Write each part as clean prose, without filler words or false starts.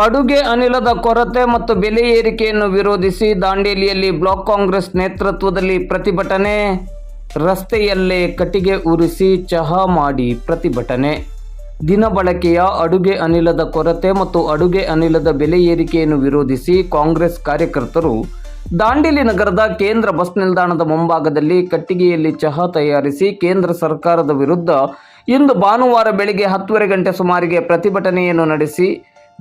ಅಡುಗೆ ಅನಿಲದ ಕೊರತೆ ಮತ್ತು ಬೆಲೆ ಏರಿಕೆಯನ್ನು ವಿರೋಧಿಸಿ ದಾಂಡೇಲಿಯಲ್ಲಿ ಬ್ಲಾಕ್ ಕಾಂಗ್ರೆಸ್ ನೇತೃತ್ವದಲ್ಲಿ ಪ್ರತಿಭಟನೆ. ರಸ್ತೆಯಲ್ಲೇ ಕಟ್ಟಿಗೆ ಉರಿಸಿ ಚಹಾ ಮಾಡಿ ಪ್ರತಿಭಟನೆ. ದಿನಬಳಕೆಯ ಅಡುಗೆ ಅನಿಲದ ಕೊರತೆ ಮತ್ತು ಅಡುಗೆ ಅನಿಲದ ಬೆಲೆ ಏರಿಕೆಯನ್ನು ವಿರೋಧಿಸಿ ಕಾಂಗ್ರೆಸ್ ಕಾರ್ಯಕರ್ತರು ದಾಂಡೇಲಿ ನಗರದ ಕೇಂದ್ರ ಬಸ್ ನಿಲ್ದಾಣದ ಮುಂಭಾಗದಲ್ಲಿ ಕಟ್ಟಿಗೆಯಲ್ಲಿ ಚಹಾ ತಯಾರಿಸಿ ಕೇಂದ್ರ ಸರ್ಕಾರದ ವಿರುದ್ಧ ಇಂದು ಭಾನುವಾರ ಬೆಳಗ್ಗೆ 10:30 ಗಂಟೆ ಸುಮಾರಿಗೆ ಪ್ರತಿಭಟನೆಯನ್ನು ನಡೆಸಿ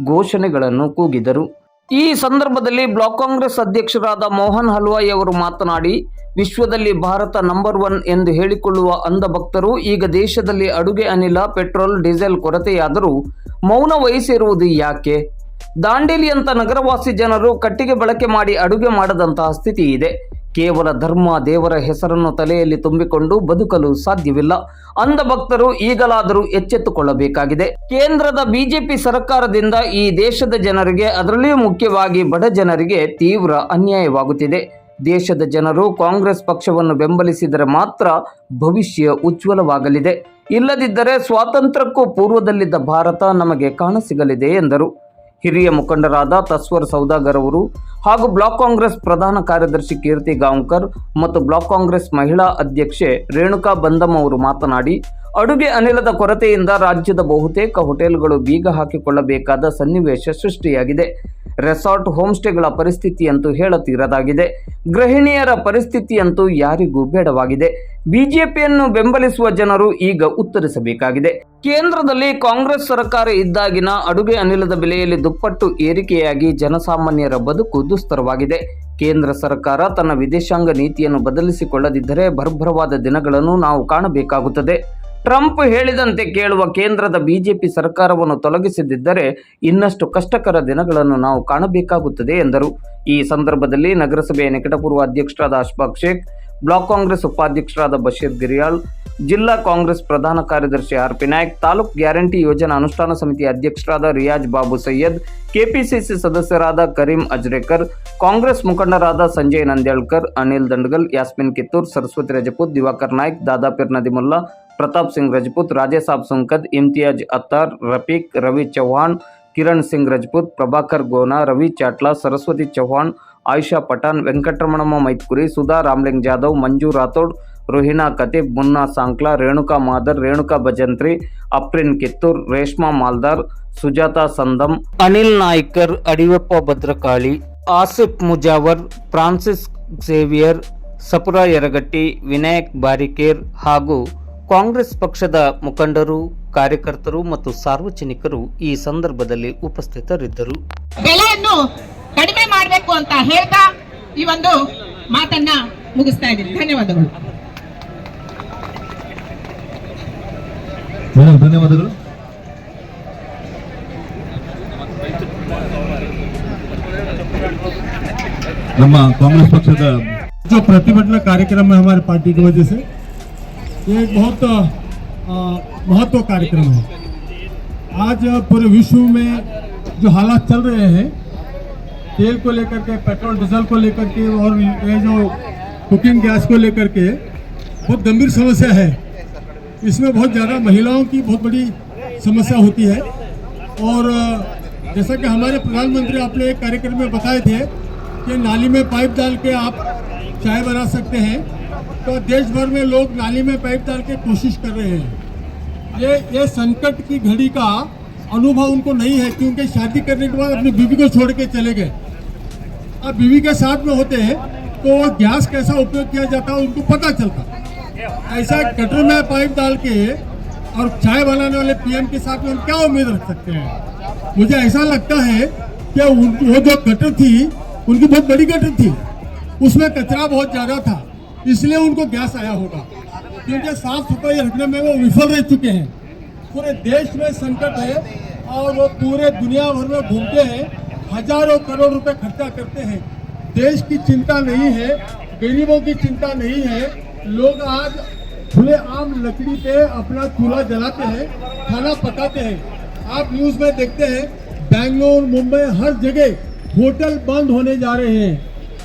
ಘೋಷಣೆಗಳನ್ನು ಕೂಗಿದರು. ಈ ಸಂದರ್ಭದಲ್ಲಿ ಬ್ಲಾಕ್ ಕಾಂಗ್ರೆಸ್ ಅಧ್ಯಕ್ಷರಾದ ಮೋಹನ್ ಹಲ್ವಾಯಿ ಅವರು ಮಾತನಾಡಿ, ವಿಶ್ವದಲ್ಲಿ ಭಾರತ ನಂಬರ್ 1 ಎಂದು ಹೇಳಿಕೊಳ್ಳುವ ಅಂಧ ಭಕ್ತರು ಈಗ ದೇಶದಲ್ಲಿ ಅಡುಗೆ ಅನಿಲ, ಪೆಟ್ರೋಲ್, ಡೀಸೆಲ್ ಕೊರತೆಯಾದರೂ ಮೌನ ವಹಿಸಿರುವುದು ಯಾಕೆ? ದಾಂಡೇಲಿಯಂತ ನಗರವಾಸಿ ಜನರು ಕಟ್ಟಿಗೆ ಬಳಕೆ ಮಾಡಿ ಅಡುಗೆ ಮಾಡದಂತಹ ಸ್ಥಿತಿ ಇದೆ. ಕೇವಲ ಧರ್ಮ, ದೇವರ ಹೆಸರನ್ನು ತಲೆಯಲ್ಲಿ ತುಂಬಿಕೊಂಡು ಬದುಕಲು ಸಾಧ್ಯವಿಲ್ಲ. ಅಂಧ ಭಕ್ತರು ಈಗಲಾದರೂ ಎಚ್ಚೆತ್ತುಕೊಳ್ಳಬೇಕಾಗಿದೆ. ಕೇಂದ್ರದ ಬಿಜೆಪಿ ಸರ್ಕಾರದಿಂದ ಈ ದೇಶದ ಜನರಿಗೆ, ಅದರಲ್ಲಿಯೂ ಮುಖ್ಯವಾಗಿ ಬಡ ಜನರಿಗೆ ತೀವ್ರ ಅನ್ಯಾಯವಾಗುತ್ತಿದೆ. ದೇಶದ ಜನರು ಕಾಂಗ್ರೆಸ್ ಪಕ್ಷವನ್ನು ಬೆಂಬಲಿಸಿದರೆ ಮಾತ್ರ ಭವಿಷ್ಯ ಉಜ್ವಲವಾಗಲಿದೆ. ಇಲ್ಲದಿದ್ದರೆ ಸ್ವಾತಂತ್ರ್ಯಕ್ಕೂ ಪೂರ್ವದಲ್ಲಿದ್ದ ಭಾರತ ನಮಗೆ ಕಾಣಸಿಗಲಿದೆ ಎಂದರು. ಹಿರಿಯ ಮುಖಂಡರಾದ ತಸ್ವರ್ ಸೌದಾಗರ್ ಅವರು ಹಾಗೂ ಬ್ಲಾಕ್ ಕಾಂಗ್ರೆಸ್ ಪ್ರಧಾನ ಕಾರ್ಯದರ್ಶಿ ಕೀರ್ತಿ ಗಾಂವ್ಕರ್ ಮತ್ತು ಬ್ಲಾಕ್ ಕಾಂಗ್ರೆಸ್ ಮಹಿಳಾ ಅಧ್ಯಕ್ಷೆ ರೇಣುಕಾ ಬಂದಮ್ ಅವರು ಮಾತನಾಡಿ, ಅಡುಗೆ ಅನಿಲದ ಕೊರತೆಯಿಂದ ರಾಜ್ಯದ ಬಹುತೇಕ ಹೋಟೆಲ್ಗಳು ಬೀಗ ಹಾಕಿಕೊಳ್ಳಬೇಕಾದ ಸನ್ನಿವೇಶ ಸೃಷ್ಟಿಯಾಗಿದೆ. ರೆಸಾರ್ಟ್, ಹೋಮ್ಸ್ಟೇಗಳ ಪರಿಸ್ಥಿತಿಯಂತೂ ಹೇಳತೀರದಾಗಿದೆ. ಗೃಹಿಣಿಯರ ಪರಿಸ್ಥಿತಿಯಂತೂ ಯಾರಿಗೂ ಬೇಡವಾಗಿದೆ. ಬಿಜೆಪಿಯನ್ನು ಬೆಂಬಲಿಸುವ ಜನರು ಈಗ ಉತ್ತರಿಸಬೇಕಾಗಿದೆ. ಕೇಂದ್ರದಲ್ಲಿ ಕಾಂಗ್ರೆಸ್ ಸರ್ಕಾರ ಇದ್ದಾಗಿನ ಅಡುಗೆ ಅನಿಲದ ಬೆಲೆಯಲ್ಲಿ ದುಪ್ಪಟ್ಟು ಏರಿಕೆಯಾಗಿ ಜನಸಾಮಾನ್ಯರ ಬದುಕು ದುಸ್ತರವಾಗಿದೆ. ಕೇಂದ್ರ ಸರ್ಕಾರ ತನ್ನ ವಿದೇಶಾಂಗ ನೀತಿಯನ್ನು ಬದಲಿಸಿಕೊಳ್ಳದಿದ್ದರೆ ಬರ್ಬರವಾದ ದಿನಗಳನ್ನು ನಾವು ಕಾಣಬೇಕಾಗುತ್ತದೆ. ಟ್ರಂಪ್ ಹೇಳಿದಂತೆ ಕೇಳುವ ಕೇಂದ್ರದ ಬಿಜೆಪಿ ಸರ್ಕಾರವನ್ನು ತೊಲಗಿಸದಿದ್ದರೆ ಇನ್ನಷ್ಟು ಕಷ್ಟಕರ ದಿನಗಳನ್ನು ನಾವು ಕಾಣಬೇಕಾಗುತ್ತದೆ ಎಂದರು. ಈ ಸಂದರ್ಭದಲ್ಲಿ ನಗರಸಭೆಯ ನಿಕಟಪೂರ್ವ ಅಧ್ಯಕ್ಷರಾದ ಅಶ್ಫಾಕ್ ಶೇಖ್, ಬ್ಲಾಕ್ ಕಾಂಗ್ರೆಸ್ ಉಪಾಧ್ಯಕ್ಷರಾದ ಬಶೀರ್ ಗಿರಿಯಾಳ್, ಜಿಲ್ಲಾ ಕಾಂಗ್ರೆಸ್ ಪ್ರಧಾನ ಕಾರ್ಯದರ್ಶಿ ಆರ್.ಪಿ. ನಾಯ್ಕ್, ತಾಲೂಕು ಗ್ಯಾರಂಟಿ ಯೋಜನಾ ಅನುಷ್ಠಾನ ಸಮಿತಿ ಅಧ್ಯಕ್ಷರಾದ ರಿಯಾಜ್ ಬಾಬು ಸೈಯದ್, ಕೆಪಿಸಿಸಿ ಸದಸ್ಯರಾದ ಕರೀಂ ಅಜ್ರೇಕರ್, ಕಾಂಗ್ರೆಸ್ ಮುಖಂಡರಾದ ಸಂಜಯ್ ನಂದ್ಯಾಳ್ಕರ್, ಅನಿಲ್ ದಂಡಗಲ್, ಯಾಸ್ಮಿನ್ ಕಿತ್ತೂರ್, ಸರಸ್ವತಿ ರಜಪೂತ್, ದಿವಾಕರ್ ನಾಯ್ಕ್, ದಾದಾಪೀರ್ ನದಿಮುಲ್ಲಾ, ಪ್ರತಾಪ್ ಸಿಂಗ್ ರಜಪೂತ್, ರಾಜೇಸಾಬ್ ಸುಂಕದ್, ಇಮ್ತಿಯಾಜ್ ಅತ್ತಾರ್, ರಫೀಕ್, ರವಿ ಚೌಹಾಣ್, ಕಿರಣ್ ಸಿಂಗ್ ರಜಪೂತ್, ಪ್ರಭಾಕರ್ ಗೋನಾ, ರವಿ ಚಾಟ್ಲಾ, ಸರಸ್ವತಿ ಚೌಹಾಣ್, ಆಯಿಷಾ ಪಠಾಣ್, ವೆಂಕಟರಮಣಮ್ಮ ಮೈತ್ಕುರಿ, ಸುಧಾ ರಾಮ್ಲಿಂಗ್ ಜಾಧವ್, ಮಂಜು ರಾಥೋಡ್, ರೋಹಿನಾ ಕತೀಬ್, ಮುನ್ನಾ ಸಾಂಕ್ಲಾ, ರೇಣುಕಾ ಮಾದರ್, ರೇಣುಕಾ ಭಜಂತ್ರಿ, ಅಪ್ರಿನ್ ಕಿತ್ತೂರ್, ರೇಷ್ಮಾ ಮಾಲ್ದಾರ್, ಸುಜಾತಾ ಸಂದಮ್, ಅನಿಲ್ ನಾಯ್ಕರ್, ಅಡಿಯಪ್ಪ ಭದ್ರಕಾಳಿ, ಆಸಿಫ್ ಮುಜಾವರ್, ಫ್ರಾನ್ಸಿಸ್ ಸೇವಿಯರ್, ಸಪುರ ಯರಗಟ್ಟಿ, ವಿನಾಯಕ್ ಬಾರಿಕೇರ್ ಹಾಗೂ ಕಾಂಗ್ರೆಸ್ ಪಕ್ಷದ ಮುಖಂಡರು, ಕಾರ್ಯಕರ್ತರು ಮತ್ತು ಸಾರ್ವಜನಿಕರು ಈ ಸಂದರ್ಭದಲ್ಲಿ ಉಪಸ್ಥಿತರಿದ್ದರು. ಬೆಲೆಯನ್ನು ಕಡಿಮೆ ಮಾಡಬೇಕು ಅಂತ ಹೇಳ್ತಾ ಈ ಒಂದು ಮಾತನ್ನ ಮುಗಿಸ್ತಾ ಇದ್ದೀನಿ. ಧನ್ಯವಾದಗಳು. ಧನ್ಯವಾದಗಳು. ನಮ್ಮ कांग्रेस पक्षದ जो प्रतिभटना कार्यक्रम है हमारे पार्टी की वजह से ये एक बहुत महत्व कार्यक्रम है. आज पूरे विश्व में जो हालात चल रहे हैं, तेल को लेकर के, पेट्रोल डीजल को लेकर के और ये जो कुकिंग गैस को लेकर के बहुत गंभीर समस्या है. इसमें बहुत ज़्यादा महिलाओं की बहुत बड़ी समस्या होती है. और जैसा कि हमारे प्रधानमंत्री आपने एक कार्यक्रम में बताए थे कि नाली में पाइप डाल के आप चाय बना सकते हैं, तो देश भर में लोग नाली में पाइप डाल के कोशिश कर रहे हैं. ये संकट की घड़ी का अनुभव उनको नहीं है, क्योंकि शादी करने के बाद अपनी बीवी को छोड़ के चले गए. अब बीवी के साथ में होते हैं तो वो गैस कैसा उपयोग किया जाता है उनको पता चलता. ऐसा गटर में पाइप डाल के और चाय बनाने वाले पीएम के साथ में हम क्या उम्मीद रख सकते हैं? मुझे ऐसा लगता है कि वो जो गटर थी उनकी बहुत बड़ी गटर थी, उसमें कचरा बहुत ज़्यादा था, इसलिए उनको गैस आया होगा. क्योंकि साफ सफाई रखने में वो विफल रह चुके हैं. पूरे देश में संकट है और वो पूरे दुनिया भर में घूमते हैं, हजारों करोड़ रुपए खर्चा करते हैं. देश की चिंता नहीं है, गरीबों की चिंता नहीं है. लोग आज खुले आम लकड़ी पे अपना चूल्हा जलाते हैं, खाना पकाते हैं. आप न्यूज़ में देखते हैं बेंगलुरु, मुंबई, हर जगह होटल बंद होने जा रहे हैं.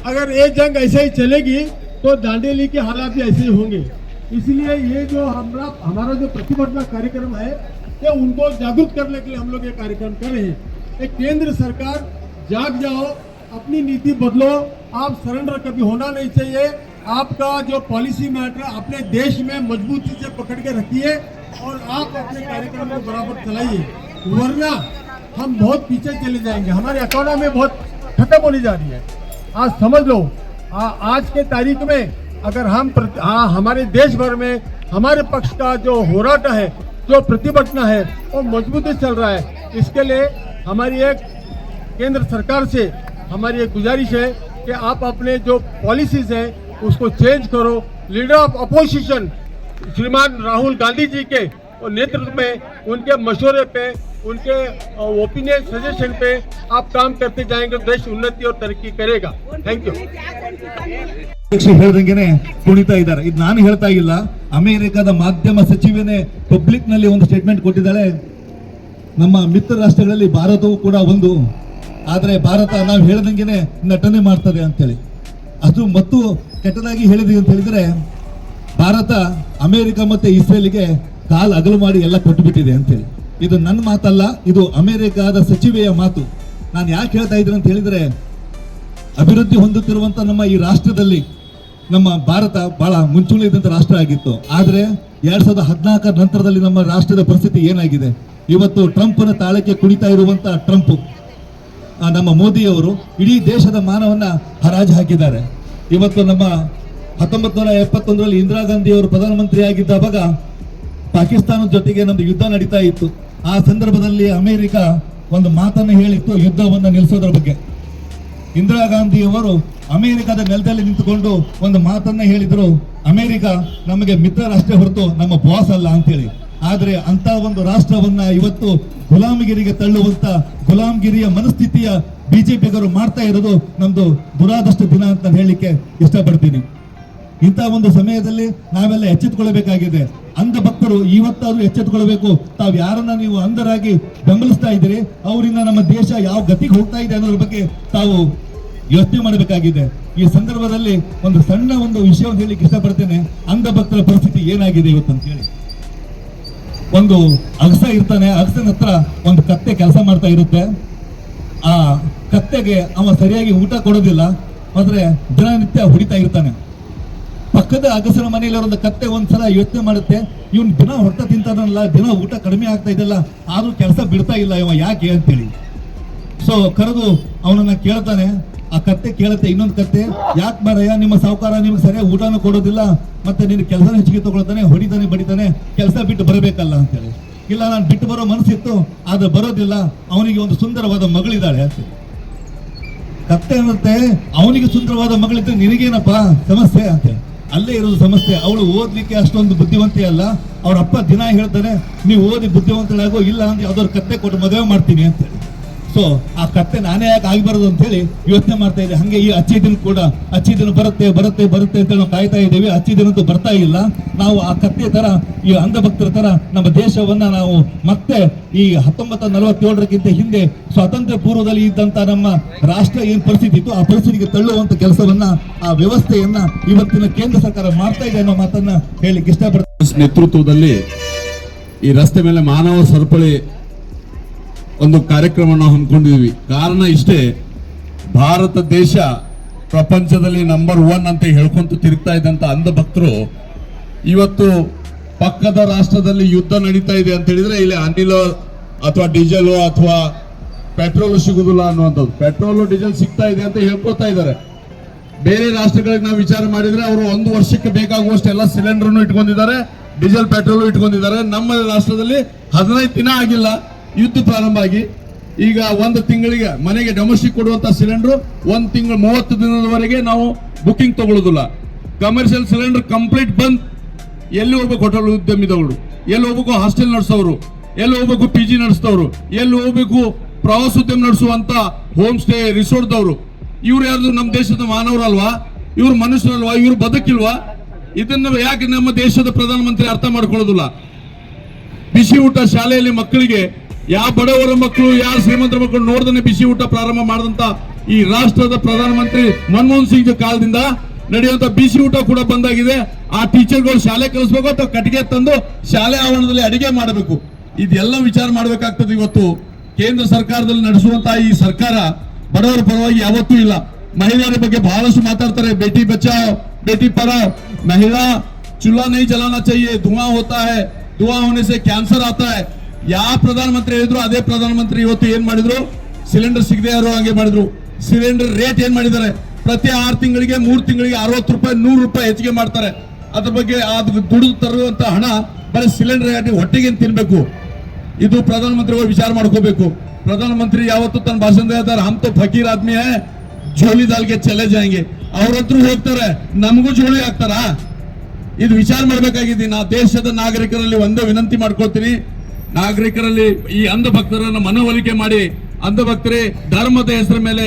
अगर ये जंग ऐसे ही चलेगी तो दांडेली के हालात भी ऐसे ही होंगे. इसलिए ये जो हमारा जो प्रतिभटना कार्यक्रम है, ये उनको जागरूक करने के लिए हम लोग ये कार्यक्रम कर रहे हैं. एक केंद्र सरकार जाग जाओ, अपनी नीति बदलो, आप सरेंडर कभी होना नहीं चाहिए। आपका जो पॉलिसी मैटर अपने देश में मजबूती से पकड़ के रखिए और आप अपने कार्यक्रम को बराबर चलाइए, वरना हम बहुत पीछे चले जाएंगे। हमारी इकोनॉमी बहुत खत्म होने जा रही है। आज समझ लो, आज के तारीख में अगर हम हमारे देश भर में हमारे पक्ष का जो होराट है, जो प्रतिभटना है, वो मजबूती चल रहा है। इसके लिए हमारी एक केंद्र सरकार से हमारी एक गुजारिश है कि आप अपने जो पॉलिसीज हैं उसको चेंज करो। लीडर ऑफ अपोजिशन श्रीमान राहुल गांधी जी के नेतृत्व में, उनके मशवरे पे, उनके ओपिनियन सजेशन पे आप काम करते जाएंगे, देश उन्नति और तरक्की करेगा। Thank you. ಹೇಳ್ದಂಗೆನೆ ಕುಣಿತಾ ಇದ್ದಾರೆ. ಇದು ನಾನು ಹೇಳ್ತಾ ಇಲ್ಲ, ಅಮೆರಿಕದ ಮಾಧ್ಯಮ ಸಚಿವೆನೇ ಪಬ್ಲಿಕ್ ನಲ್ಲಿ ಒಂದು ಸ್ಟೇಟ್ಮೆಂಟ್ ಕೊಟ್ಟಿದ್ದಾಳೆ. ನಮ್ಮ ಮಿತ್ರ ರಾಷ್ಟ್ರಗಳಲ್ಲಿ ಭಾರತವು ಕೂಡ ಒಂದು, ಆದರೆ ಭಾರತ ನಾವು ಹೇಳ್ದಂಗೆನೆ ನಟನೆ ಮಾಡ್ತದೆ ಅಂತೇಳಿ. ಅದು ಮತ್ತು ಕೆಟ್ಟದಾಗಿ ಹೇಳಿದ್ವಿ ಅಂತ ಹೇಳಿದ್ರೆ, ಭಾರತ ಅಮೆರಿಕ ಮತ್ತೆ ಇಸ್ರೇಲ್ಗೆ ಕಾಲು ಅಗಲು ಮಾಡಿ ಎಲ್ಲ ಕೊಟ್ಟುಬಿಟ್ಟಿದೆ ಅಂತೇಳಿ. ಇದು ನನ್ನ ಮಾತಲ್ಲ, ಇದು ಅಮೆರಿಕದ ಸಚಿವೆಯ ಮಾತು. ನಾನು ಯಾಕೆ ಹೇಳ್ತಾ ಇದ್ದೀನಿ ಅಂತ ಹೇಳಿದ್ರೆ, ಅಭಿವೃದ್ಧಿ ಹೊಂದುತ್ತಿರುವಂತ ನಮ್ಮ ಈ ರಾಷ್ಟ್ರದಲ್ಲಿ ನಮ್ಮ ಭಾರತ ಬಹಳ ಮುಂಚೂಣಿದಂತ ರಾಷ್ಟ್ರ ಆಗಿತ್ತು. ಆದರೆ 2014 ನಂತರದಲ್ಲಿ ನಮ್ಮ ರಾಷ್ಟ್ರದ ಪರಿಸ್ಥಿತಿ ಏನಾಗಿದೆ? ಇವತ್ತು ಟ್ರಂಪ್ನ ತಾಳಕ್ಕೆ ಕುಣಿತಾ ಇರುವಂತ ಟ್ರಂಪ್, ನಮ್ಮ ಮೋದಿಯವರು ಇಡೀ ದೇಶದ ಮಾನವನ್ನ ಹರಾಜು ಹಾಕಿದ್ದಾರೆ. ಇವತ್ತು ನಮ್ಮ 1971ರಲ್ಲಿ ಇಂದಿರಾ ಗಾಂಧಿ ಅವರು ಪ್ರಧಾನಮಂತ್ರಿ ಆಗಿದ್ದಾಗ ಪಾಕಿಸ್ತಾನದ ಜೊತೆಗೆ ನಮ್ದು ಯುದ್ಧ ನಡೀತಾ ಇತ್ತು. ಆ ಸಂದರ್ಭದಲ್ಲಿ ಅಮೆರಿಕ ಒಂದು ಮಾತನ್ನು ಹೇಳಿತ್ತು, ಯುದ್ಧವನ್ನು ನಿಲ್ಲಿಸೋದ್ರ ಬಗ್ಗೆ. ಇಂದಿರಾ ಗಾಂಧಿ ಅವರು ಅಮೆರಿಕದ ನೆಲದಲ್ಲಿ ನಿಂತುಕೊಂಡು ಒಂದು ಮಾತನ್ನ ಹೇಳಿದ್ರು, ಅಮೆರಿಕ ನಮಗೆ ಮಿತ್ರ ರಾಷ್ಟ್ರ ಹೊರತು ನಮ್ಮ ಬಾಸ್ ಅಲ್ಲ ಅಂತೇಳಿ. ಆದ್ರೆ ಅಂತ ಒಂದು ರಾಷ್ಟ್ರವನ್ನ ಇವತ್ತು ಗುಲಾಮಗಿರಿಗೆ ತಳ್ಳುವಂತ ಗುಲಾಮಗಿರಿಯ ಮನಸ್ಥಿತಿಯ ಬಿಜೆಪಿಗರು ಮಾಡ್ತಾ ಇರೋದು ನಮ್ದು ದುರಾದೃಷ್ಟ ದಿನ ಅಂತ ಹೇಳಲಿಕ್ಕೆ ಇಷ್ಟಪಡ್ತೀನಿ. ಇಂಥ ಒಂದು ಸಮಯದಲ್ಲಿ ನಾವೆಲ್ಲ ಎಚ್ಚೆತ್ತುಕೊಳ್ಳಬೇಕಾಗಿದೆ. ಅಂಧ ಭಕ್ತರು ಇವತ್ತಾದ್ರೂ ಎಚ್ಚೆತ್ತುಕೊಳ್ಬೇಕು. ತಾವು ಯಾರನ್ನ ನೀವು ಅಂಧರಾಗಿ ಬೆಂಬಲಿಸ್ತಾ ಇದ್ದೀರಿ, ಅವರಿಂದ ನಮ್ಮ ದೇಶ ಯಾವ ಗತಿಗೆ ಹೋಗ್ತಾ ಇದೆ ಅನ್ನೋದ್ರ ಬಗ್ಗೆ ತಾವು ಯೋಚನೆ ಮಾಡಬೇಕಾಗಿದೆ. ಈ ಸಂದರ್ಭದಲ್ಲಿ ಒಂದು ಸಣ್ಣ ಒಂದು ವಿಷಯವನ್ನು ಹೇಳಲಿಕ್ಕೆ ಇಷ್ಟಪಡ್ತೇನೆ. ಅಂಧ ಭಕ್ತರ ಪರಿಸ್ಥಿತಿ ಏನಾಗಿದೆ ಇವತ್ತು ಅಂತ ಹೇಳಿ. ಒಂದು ಅಗಸ ಇರ್ತಾನೆ, ಅಗಸನ ಹತ್ರ ಒಂದು ಕತ್ತೆ ಕೆಲಸ ಮಾಡ್ತಾ ಇರುತ್ತೆ. ಆ ಕತ್ತೆಗೆ ಅವ ಸರಿಯಾಗಿ ಊಟ ಕೊಡೋದಿಲ್ಲ, ಆದ್ರೆ ದಿನನಿತ್ಯ ಹೊಡಿತಾ ಇರ್ತಾನೆ. ಪಕ್ಕದ ಅಗಸನ ಮನೆಯಲ್ಲಿ ಒಂದು ಕತ್ತೆ ಒಂದ್ಸಲ ಯೋಚನೆ ಮಾಡುತ್ತೆ, ಇವನ್ ದಿನ ಹೊಟ್ಟೆ ತಿಂತಾನಲ್ಲ, ದಿನ ಊಟ ಕಡಿಮೆ ಆಗ್ತಾ ಇದೆಲ್ಲ, ಆದ್ರೂ ಕೆಲಸ ಬಿಡ್ತಾ ಇಲ್ಲ ಇವ, ಯಾಕೆ ಅಂತೇಳಿ. ಸೊ ಕರೆದು ಅವನನ್ನ ಕೇಳ್ತಾನೆ. ಆ ಕತ್ತೆ ಕೇಳುತ್ತೆ, ಇನ್ನೊಂದು ಕತ್ತೆ, ಯಾಕೆ ಮಾರಯ್ಯ ನಿಮ್ಮ ಸಾಹುಕಾರ ನಿಮ್ಗೆ ಸರಿಯಾಗಿ ಊಟನೂ ಕೊಡೋದಿಲ್ಲ, ಮತ್ತೆ ನಿನ್ನ ಕೆಲಸನ ಹೆಚ್ಚಿಗೆ ತಗೊಳ್ತಾನೆ, ಹೊಡಿತಾನೆ ಬಡಿತಾನೆ, ಕೆಲಸ ಬಿಟ್ಟು ಬರಬೇಕಲ್ಲ ಅಂತೇಳಿ. ಇಲ್ಲ, ನಾನು ಬಿಟ್ಟು ಬರೋ ಮನಸ್ಸಿತ್ತು, ಆದ್ರೆ ಬರೋದಿಲ್ಲ, ಅವನಿಗೆ ಒಂದು ಸುಂದರವಾದ ಮಗಳಿದ್ದಾಳೆ ಅಂತ. ಕತ್ತೆ ಅನ್ನತ್ತೆ, ಅವನಿಗೆ ಸುಂದರವಾದ ಮಗಳಿದ್ರೆ ನಿನಗೇನಪ್ಪ ಸಮಸ್ಯೆ ಅಂತೇಳಿ. ಅಲ್ಲೇ ಇರೋದು ಸಮಸ್ಯೆ. ಅವಳು ಓದ್ಲಿಕ್ಕೆ ಅಷ್ಟೊಂದು ಬುದ್ಧಿವಂತೆ ಅಲ್ಲ. ಅವ್ರ ಅಪ್ಪ ದಿನ ಹೇಳ್ತಾನೆ, ನೀವು ಓದಿ ಬುದ್ಧಿವಂತಳಾಗೋ, ಇಲ್ಲ ಅಂದ್ರೆ ಯಾವ್ದಾದ್ರು ಕತ್ತೆ ಕೊಟ್ಟು ಮದುವೆ ಮಾಡ್ತೀನಿ ಅಂತೇಳಿ. ಸೊ ಆ ಕತ್ತೆ ನಾನೇ ಯಾಕೆ ಆಗಿಬಾರದು ಅಂತ ಹೇಳಿ ಯೋಚನೆ ಮಾಡ್ತಾ ಇದೆ. ಹಂಗೆ ಈ ಅಚ್ಚಿ ದಿನ ಕೂಡ, ಅಚ್ಚಿ ದಿನ ಬರುತ್ತೆ ಬರುತ್ತೆ ಬರುತ್ತೆ ಅಂತ ನಾವು ಕಾಯ್ತಾ ಇದ್ದೇವೆ. ಅಚ್ಚಿ ದಿನಂತೂ ಬರ್ತಾ ಇಲ್ಲ. ನಾವು ಆ ಕತ್ತೆ ತರ, ಈ ಅಂಧ ಭಕ್ತರ ತರ ನಮ್ಮ ದೇಶವನ್ನ ನಾವು ಮತ್ತೆ ಈ 1947ಕ್ಕಿಂತ ಹಿಂದೆ ಸ್ವಾತಂತ್ರ್ಯ ಪೂರ್ವದಲ್ಲಿ ಇದ್ದಂತ ನಮ್ಮ ರಾಷ್ಟ್ರ ಏನ್ ಪರಿಸ್ಥಿತಿ ಇತ್ತು, ಆ ಪರಿಸ್ಥಿತಿಗೆ ತಳ್ಳುವಂತ ಕೆಲಸವನ್ನ, ಆ ವ್ಯವಸ್ಥೆಯನ್ನ ಇವತ್ತಿನ ಕೇಂದ್ರ ಸರ್ಕಾರ ಮಾಡ್ತಾ ಇದೆ ಅನ್ನೋ ಮಾತನ್ನ ಹೇಳಿಕ್ಕೆ ಇಷ್ಟಪಡ್ತೀನಿ. ನೇತೃತ್ವದಲ್ಲಿ ಈ ರಸ್ತೆ ಮೇಲೆ ಮಾನವ ಸರಪಳಿ ಒಂದು ಕಾರ್ಯಕ್ರಮವನ್ನು ಹಮ್ಮಿಕೊಂಡಿದ್ವಿ. ಕಾರಣ ಇಷ್ಟೇ, ಭಾರತ ದೇಶ ಪ್ರಪಂಚದಲ್ಲಿ ನಂಬರ್ 1 ಅಂತ ಹೇಳ್ಕೊಂತ ತಿರುಗ್ತಾ ಇದ್ದಂತ ಅಂಧ ಭಕ್ತರು ಇವತ್ತು ಪಕ್ಕದ ರಾಷ್ಟ್ರದಲ್ಲಿ ಯುದ್ಧ ನಡೀತಾ ಇದೆ ಅಂತ ಹೇಳಿದ್ರೆ ಇಲ್ಲಿ ಅನಿಲ ಅಥವಾ ಡೀಸೆಲ್ ಅಥವಾ ಪೆಟ್ರೋಲ್ ಸಿಗುದಿಲ್ಲ ಅನ್ನುವಂಥದ್ದು. ಪೆಟ್ರೋಲ್ ಡೀಸೆಲ್ ಸಿಗ್ತಾ ಇದೆ ಅಂತ ಹೇಳ್ಕೊತಾ ಇದ್ದಾರೆ. ಬೇರೆ ರಾಷ್ಟ್ರಗಳಿಗೆ ನಾವು ವಿಚಾರ ಮಾಡಿದ್ರೆ ಅವರು 1 ವರ್ಷಕ್ಕೆ ಬೇಕಾಗುವಷ್ಟು ಎಲ್ಲ ಸಿಲಿಂಡರ್ನು ಇಟ್ಕೊಂಡಿದ್ದಾರೆ, ಡೀಸೆಲ್ ಪೆಟ್ರೋಲ್ ಇಟ್ಕೊಂಡಿದ್ದಾರೆ. ನಮ್ಮ ರಾಷ್ಟ್ರದಲ್ಲಿ 15 ದಿನ ಆಗಿಲ್ಲ ಯುದ್ಧ ಪ್ರಾರಂಭ ಆಗಿ, ಈಗ 1 ತಿಂಗಳಿಗೆ ಮನೆಗೆ ಡೊಮೆಸ್ಟಿಕ್ ಕೊಡುವಂತ ಸಿಲಿಂಡರ್ 1 ತಿಂಗಳು 30 ದಿನದವರೆಗೆ ನಾವು ಬುಕಿಂಗ್ ತಗೊಳ್ಳೋದಿಲ್ಲ. ಕಮರ್ಷಿಯಲ್ ಸಿಲಿಂಡರ್ ಕಂಪ್ಲೀಟ್ ಬಂದ್. ಎಲ್ಲಿ ಹೋಗ್ಬೇಕು ಹೋಟೆಲ್ ಉದ್ಯಮಿದವರು, ಎಲ್ಲಿ ಹೋಗ್ಬೇಕು ಹಾಸ್ಟೆಲ್ ನಡೆಸೋರು, ಎಲ್ಲಿ ಹೋಗ್ಬೇಕು PG ನಡೆಸ್ತವ್ರು, ಎಲ್ಲಿ ಹೋಗ್ಬೇಕು ಪ್ರವಾಸೋದ್ಯಮ ನಡೆಸುವಂತ ಹೋಮ್ ಸ್ಟೇ ರಿಸೋರ್ಟ್ದವರು. ಇವ್ರು ಯಾರು ನಮ್ಮ ದೇಶದ ಮಾನವರಲ್ವಾ? ಇವ್ರು ಮನುಷ್ಯರಲ್ವಾ? ಇವ್ರು ಬದುಕಿಲ್ವಾ? ಇದನ್ನ ಯಾಕೆ ನಮ್ಮ ದೇಶದ ಪ್ರಧಾನಮಂತ್ರಿ ಅರ್ಥ ಮಾಡ್ಕೊಳ್ಳೋದಿಲ್ಲ? ಬಿಸಿ ಊಟ ಶಾಲೆಯಲ್ಲಿ ಮಕ್ಕಳಿಗೆ, ಯಾವ ಬಡವರ ಮಕ್ಕಳು ಯಾರು ಶ್ರೀಮಂತರ ಮಕ್ಕಳು ನೋಡ್ದೇ ಬಿಸಿ ಊಟ ಪ್ರಾರಂಭ ಮಾಡಿದಂತ ಈ ರಾಷ್ಟ್ರದ ಪ್ರಧಾನಮಂತ್ರಿ ಮನಮೋಹನ್ ಸಿಂಗ್ ಕಾಲದಿಂದ ನಡೆಯುವಂತ ಬಿಸಿ ಊಟ ಕೂಡ ಬಂದಾಗಿದೆ. ಆ ಟೀಚರ್ಗಳು ಶಾಲೆ ಕಲಿಸ್ಬೇಕು ಅಥವಾ ಕಟ್ಟಿಗೆ ತಂದು ಶಾಲೆ ಆವರಣದಲ್ಲಿ ಅಡಿಗೆ ಮಾಡಬೇಕು. ಇದೆಲ್ಲ ವಿಚಾರ ಮಾಡಬೇಕಾಗ್ತದೆ. ಇವತ್ತು ಕೇಂದ್ರ ಸರ್ಕಾರದಲ್ಲಿ ನಡೆಸುವಂತಹ ಈ ಸರ್ಕಾರ ಬಡವರ ಪರವಾಗಿ ಯಾವತ್ತೂ ಇಲ್ಲ. ಮಹಿಳೆಯರ ಬಗ್ಗೆ ಬಹಳಷ್ಟು ಮಾತಾಡ್ತಾರೆ, ಬೇಟಿ ಬಚಾओ ಬೇಟಿ ಪढ़ाओ, महिला चूल्हा नहीं जलाना चाहिए, धुआं होता है, धुआं होने से कैंसर आता है. ಯಾವ ಪ್ರಧಾನಮಂತ್ರಿ ಹೇಳಿದ್ರು ಅದೇ ಪ್ರಧಾನಮಂತ್ರಿ ಇವತ್ತು ಏನ್ ಮಾಡಿದ್ರು, ಸಿಲಿಂಡರ್ ಸಿಗದೆ ಇರೋ ಹಾಗೆ ಮಾಡಿದ್ರು. ಸಿಲಿಂಡರ್ ರೇಟ್ ಏನ್ ಮಾಡಿದ್ದಾರೆ, ಪ್ರತಿ 6 ತಿಂಗಳಿಗೆ 3 ತಿಂಗಳಿಗೆ 60 ರೂಪಾಯಿ 100 ರೂಪಾಯಿ ಹೆಚ್ಚಿಗೆ ಮಾಡ್ತಾರೆ. ಅದ್ರ ಬಗ್ಗೆ ಅದು ದುಡಿದು ತರುವಂತ ಹಣ ಬರೀ ಸಿಲಿಂಡರ್ ರೇಟ್ ಹೊಟ್ಟೆಗೆ ತಿನ್ಬೇಕು. ಇದು ಪ್ರಧಾನಮಂತ್ರಿಗಳು ವಿಚಾರ ಮಾಡ್ಕೋಬೇಕು. ಪ್ರಧಾನಮಂತ್ರಿ ಯಾವತ್ತು ತನ್ನ ಭಾಷಣ ಹೇಳ್ತಾರೆ, ಹಮ್ ತೋ ಫಕೀರ್ ಆದ್ಮಿ ಹೈ, ಜೋಲಿ ದಾಲ್ಗೆ ಚಲೆ ಜಾಯಂಗೆ. ಅವ್ರಂತರೂ ಹೋಗ್ತಾರೆ, ನಮಗೂ ಜೋಳಿ ಹಾಕ್ತಾರ? ಇದು ವಿಚಾರ ಮಾಡಬೇಕಾಗಿದೆ. ನಾ ದೇಶದ ನಾಗರಿಕರಲ್ಲಿ ಒಂದೇ ವಿನಂತಿ ಮಾಡ್ಕೊಳ್ತೀನಿ, ನಾಗರಿಕರಲ್ಲಿ ಈ ಅಂಧಭಕ್ತರನ್ನು ಮನವೊಲಿಕೆ ಮಾಡಿ, ಅಂಧಭಕ್ತರೇ ಧರ್ಮದ ಹೆಸರ ಮೇಲೆ,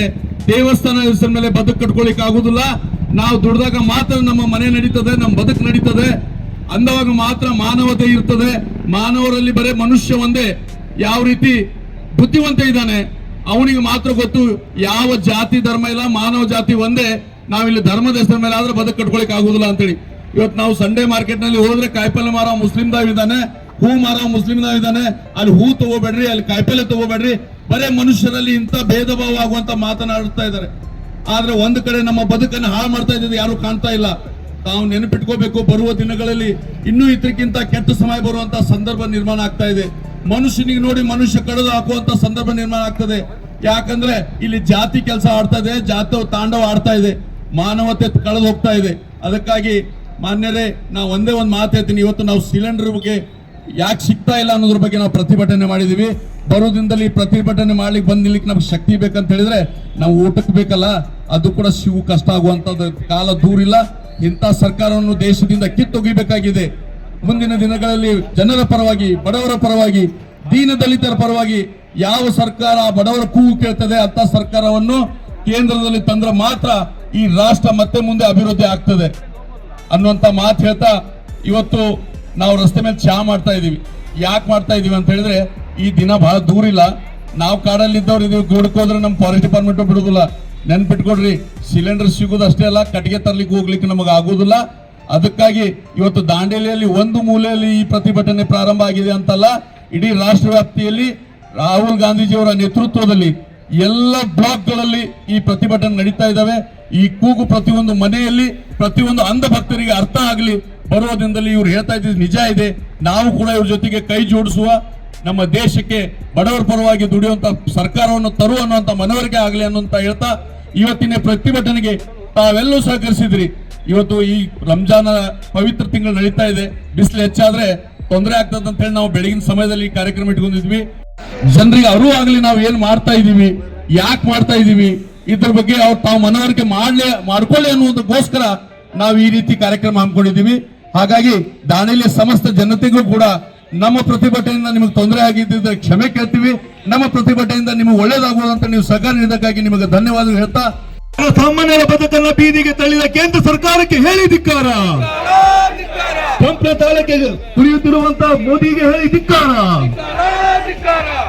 ದೇವಸ್ಥಾನದ ಹೆಸರ ಮೇಲೆ ಬದುಕು ಕಟ್ಕೊಳ್ಳಿಕ್ ಆಗುದಿಲ್ಲ. ನಾವು ದುಡ್ದಾಗ ಮಾತ್ರ ನಮ್ಮ ಮನೆ ನಡೀತದೆ, ನಮ್ಮ ಬದುಕು ನಡೀತದೆ. ಅಂದವಾಗ ಮಾತ್ರ ಮಾನವತೆ ಇರ್ತದೆ. ಮಾನವರಲ್ಲಿ ಬರೇ ಮನುಷ್ಯ ಒಂದೇ. ಯಾವ ರೀತಿ ಬುದ್ಧಿವಂತ ಇದ್ದಾನೆ ಅವನಿಗೆ ಮಾತ್ರ ಗೊತ್ತು ಯಾವ ಜಾತಿ ಧರ್ಮ ಇಲ್ಲ, ಮಾನವ ಜಾತಿ ಒಂದೇ. ನಾವಿಲ್ಲಿ ಧರ್ಮದ ಹೆಸರ ಮೇಲೆ ಆದ್ರೆ ಬದುಕು ಕಟ್ಕೊಳಿಕ್ ಆಗುದಿಲ್ಲ ಅಂತೇಳಿ ಇವತ್ತು ನಾವು ಸಂಡೇ ಮಾರ್ಕೆಟ್ ನಲ್ಲಿ ಹೋದ್ರೆ ಕಾಯಿಪಲ್ಲೆ ಮಾರೋ ಮುಸ್ಲಿಂದಾವ್ ಇದ್ದಾನೆ, ಹೂ ಮಾರೋ ಮುಸ್ಲಿಂದಾವ್ ಇದ್ದಾನೆ. ಅಲ್ಲಿ ಹೂ ತಗೋಬೇಡ್ರಿ, ಅಲ್ಲಿ ಕಾಯಿಪಲ್ಲೆ ತಗೋಬೇಡ್ರಿ. ಬರೇ ಮನುಷ್ಯರಲ್ಲಿ ಇಂಥ ಭೇದ ಭಾವ ಆಗುವಂತ ಮಾತನಾಡ್ತಾ ಇದ್ದಾರೆ. ಆದ್ರೆ ಒಂದು ಕಡೆ ನಮ್ಮ ಬದುಕನ್ನು ಹಾಳು ಮಾಡ್ತಾ ಇದ್ದು ಯಾರು ಕಾಣ್ತಾ ಇಲ್ಲ. ತಾವು ನೆನಪಿಟ್ಕೋಬೇಕು, ಬರುವ ದಿನಗಳಲ್ಲಿ ಇನ್ನೂ ಇದಕ್ಕಿಂತ ಕೆಟ್ಟ ಸಮಯ ಬರುವಂತ ಸಂದರ್ಭ ನಿರ್ಮಾಣ ಆಗ್ತಾ ಇದೆ. ಮನುಷ್ಯನಿಗೆ ನೋಡಿ ಮನುಷ್ಯ ಕಳೆದು ಹಾಕುವಂತ ಸಂದರ್ಭ ನಿರ್ಮಾಣ ಆಗ್ತದೆ. ಯಾಕಂದ್ರೆ ಇಲ್ಲಿ ಜಾತಿ ಕೆಲಸ ಆಡ್ತಾ ಇದೆ, ಜಾತಿ ತಾಂಡವ ಆಡ್ತಾ ಇದೆ, ಮಾನವತೆ ಕಳೆದು ಹೋಗ್ತಾ ಇದೆ. ಅದಕ್ಕಾಗಿ ಮಾನ್ಯರೇ, ನಾವು ಒಂದೇ ಒಂದು ಮಾತು ಹೇಳ್ತೀನಿ, ಇವತ್ತು ನಾವು ಸಿಲಿಂಡರ್ ಬಗ್ಗೆ ಯಾಕೆ ಸಿಗ್ತಾ ಇಲ್ಲ ಅನ್ನೋದ್ರ ಬಗ್ಗೆ ನಾವು ಪ್ರತಿಭಟನೆ ಮಾಡಿದೀವಿ. ಬರೋ ದಿನದಲ್ಲಿ ಪ್ರತಿಭಟನೆ ಮಾಡ್ಲಿಕ್ಕೆ ಬಂದ್ ನಿಲ್ಲಿಕ್ಕೆ ನಮ್ಗೆ ಶಕ್ತಿ ಬೇಕಂತ ಹೇಳಿದ್ರೆ ನಾವು ಊಟಕ್ಕೆ ಬೇಕಲ್ಲ, ಅದು ಕೂಡ ಸಿಗು ಕಷ್ಟ ಆಗುವಂತದ್ದು ಕಾಲ ದೂರಿಲ್ಲ. ಇಂಥ ಸರ್ಕಾರವನ್ನು ದೇಶದಿಂದ ಕಿತ್ತೊಗಿಬೇಕಾಗಿದೆ. ಮುಂದಿನ ದಿನಗಳಲ್ಲಿ ಜನರ ಪರವಾಗಿ, ಬಡವರ ಪರವಾಗಿ, ದೀನ ದಲಿತರ ಪರವಾಗಿ ಯಾವ ಸರ್ಕಾರ ಬಡವರ ಕೂಗು ಕೇಳ್ತದೆ ಅಂತ ಸರ್ಕಾರವನ್ನು ಕೇಂದ್ರದಲ್ಲಿ ತಂದ್ರೆ ಮಾತ್ರ ಈ ರಾಷ್ಟ್ರ ಮತ್ತೆ ಮುಂದೆ ಅಭಿವೃದ್ಧಿ ಆಗ್ತದೆ ಅನ್ನುವಂತ ಮಾತು ಹೇಳ್ತಾ ಇವತ್ತು ನಾವು ರಸ್ತೆ ಮೇಲೆ ಚಹಾ ಮಾಡ್ತಾ ಇದೀವಿ. ಯಾಕೆ ಮಾಡ್ತಾ ಇದೀವಿ ಅಂತ ಹೇಳಿದ್ರೆ ಈ ದಿನ ಬಹಳ ದೂರ ಇಲ್ಲ. ನಾವು ಕಾಡಲ್ಲಿದ್ದವ್ರು ಇದೀವಿ, ಗೋಡ್ಕೋದ್ರೆ ನಮ್ಮ ಫಾರೆಸ್ಟ್ ಡಿಪಾರ್ಟ್ಮೆಂಟ್ ಬಿಡುದಿಲ್ಲ. ನೆನ್ಪಿಟ್ಕೊಡ್ರಿ, ಸಿಲಿಂಡರ್ ಸಿಗೋದು ಅಷ್ಟೇ ಅಲ್ಲ, ಕಟ್ಟಿಗೆ ತರ್ಲಿಕ್ಕೆ ಹೋಗ್ಲಿಕ್ಕೆ ನಮಗೆ ಆಗುದಿಲ್ಲ. ಅದಕ್ಕಾಗಿ ಇವತ್ತು ದಾಂಡೇಲಿಯಲ್ಲಿ ಒಂದು ಮೂಲೆಯಲ್ಲಿ ಈ ಪ್ರತಿಭಟನೆ ಪ್ರಾರಂಭ ಆಗಿದೆ ಅಂತಲ್ಲ, ಇಡೀ ರಾಷ್ಟ್ರ ವ್ಯಾಪ್ತಿಯಲ್ಲಿ ರಾಹುಲ್ ಗಾಂಧೀಜಿಯವರ ನೇತೃತ್ವದಲ್ಲಿ ಎಲ್ಲ ಬ್ಲಾಕ್ಗಳಲ್ಲಿ ಈ ಪ್ರತಿಭಟನೆ ನಡೀತಾ ಇದ್ದಾವೆ. ಈ ಕೂಗು ಪ್ರತಿಯೊಂದು ಮನೆಯಲ್ಲಿ, ಪ್ರತಿಯೊಂದು ಅಂಧ ಭಕ್ತರಿಗೆ ಅರ್ಥ ಆಗಲಿ. ಬರುವ ದಿನದಲ್ಲಿ ಇವ್ರು ಹೇಳ್ತಾ ಇದ್ದಿದ್ದು ನಿಜ ಇದೆ. ನಾವು ಕೂಡ ಇವ್ರ ಜೊತೆಗೆ ಕೈ ಜೋಡಿಸುವ, ನಮ್ಮ ದೇಶಕ್ಕೆ ಬಡವರ ಪರವಾಗಿ ದುಡಿಯುವಂತ ಸರ್ಕಾರವನ್ನು ತರುವ ಅನ್ನುವಂತ ಮನವರಿಕೆ ಆಗಲಿ ಅನ್ನುವಂತ ಹೇಳ್ತಾ ಇವತ್ತಿನ ಪ್ರತಿಭಟನೆಗೆ ತಾವೆಲ್ಲೂ ಸಹಕರಿಸಿದ್ರಿ. ಇವತ್ತು ಈ ರಂಜಾನ ಪವಿತ್ರ ತಿಂಗಳು ನಡೀತಾ ಇದೆ, ಬಿಸಿಲು ಹೆಚ್ಚಾದ್ರೆ ತೊಂದರೆ ಆಗ್ತದೆ ಅಂತ ಹೇಳಿ ನಾವು ಬೆಳಗಿನ ಸಮಯದಲ್ಲಿ ಈ ಕಾರ್ಯಕ್ರಮ ಇಟ್ಕೊಂಡಿದ್ವಿ. ಜನರಿಗೆ ಅರಿವು ಆಗಲಿ ನಾವು ಏನ್ ಮಾಡ್ತಾ ಇದೀವಿ, ಯಾಕೆ ಮಾಡ್ತಾ ಇದೀವಿ, ಇದ್ರ ಬಗ್ಗೆ ಅವ್ರು ತಾವು ಮನವರಿಕೆ ಮಾಡ್ಕೊಳ್ಳಿ ಅನ್ನೋದಕ್ಕೋಸ್ಕರ ನಾವು ಈ ರೀತಿ ಕಾರ್ಯಕ್ರಮ ಹಮ್ಮಿಕೊಂಡಿದ್ದೀವಿ. ಹಾಗಾಗಿ ದಾಂಡೇಲಿಯ ಸಮಸ್ತ ಜನತೆಗೂ ಕೂಡ ನಮ್ಮ ಪ್ರತಿಭಟನೆಯಿಂದ ನಿಮಗೆ ತೊಂದರೆ ಆಗಿದ್ದರೆ ಕ್ಷಮೆ ಕೇಳ್ತೀವಿ. ನಮ್ಮ ಪ್ರತಿಭಟನೆಯಿಂದ ನಿಮಗೆ ಒಳ್ಳೇದಾಗುವುದಂತ ನೀವು ಸಹಕಾರ ನೀಡೋದಕ್ಕಾಗಿ ನಿಮಗೆ ಧನ್ಯವಾದ ಹೇಳ್ತಾ, ಸಾಮಾನ್ಯರ ಬದುಕನ್ನ ಬೀದಿಗೆ ತಳ್ಳಿದ ಕೇಂದ್ರ ಸರ್ಕಾರಕ್ಕೆ ಹೇಳಿ ಧಿಕ್ಕಾರ. ಪಂಪ್ನ ತಾಳಕ್ಕೆ ಕುಡಿಯುತ್ತಿರುವಂತಹ ಮೋದಿಗೆ ಹೇಳಿ ಧಿಕ್ಕಾರ.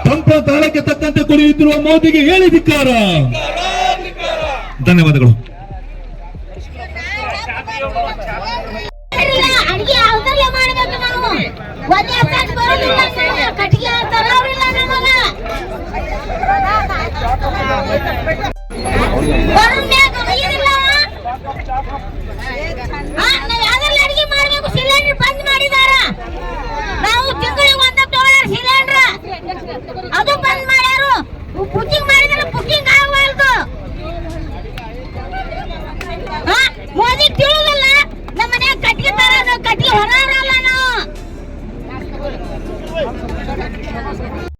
ಪಂಪ್ನ ತಾಳಕ್ಕೆ ತಕ್ಕಂತೆ ಕುಡಿಯುತ್ತಿರುವ ಮೋದಿಗೆ ಹೇಳಿ ಧಿಕ್ಕಾರ. ಧನ್ಯವಾದಗಳು. ಅಡಿಗೆ ಔಷಧ ಮಾಡಬೇಕು ನಾವು. ಒಂದೇ ಬರೋದಿಲ್ಲ, ಕಟ್ಟಿಗೆ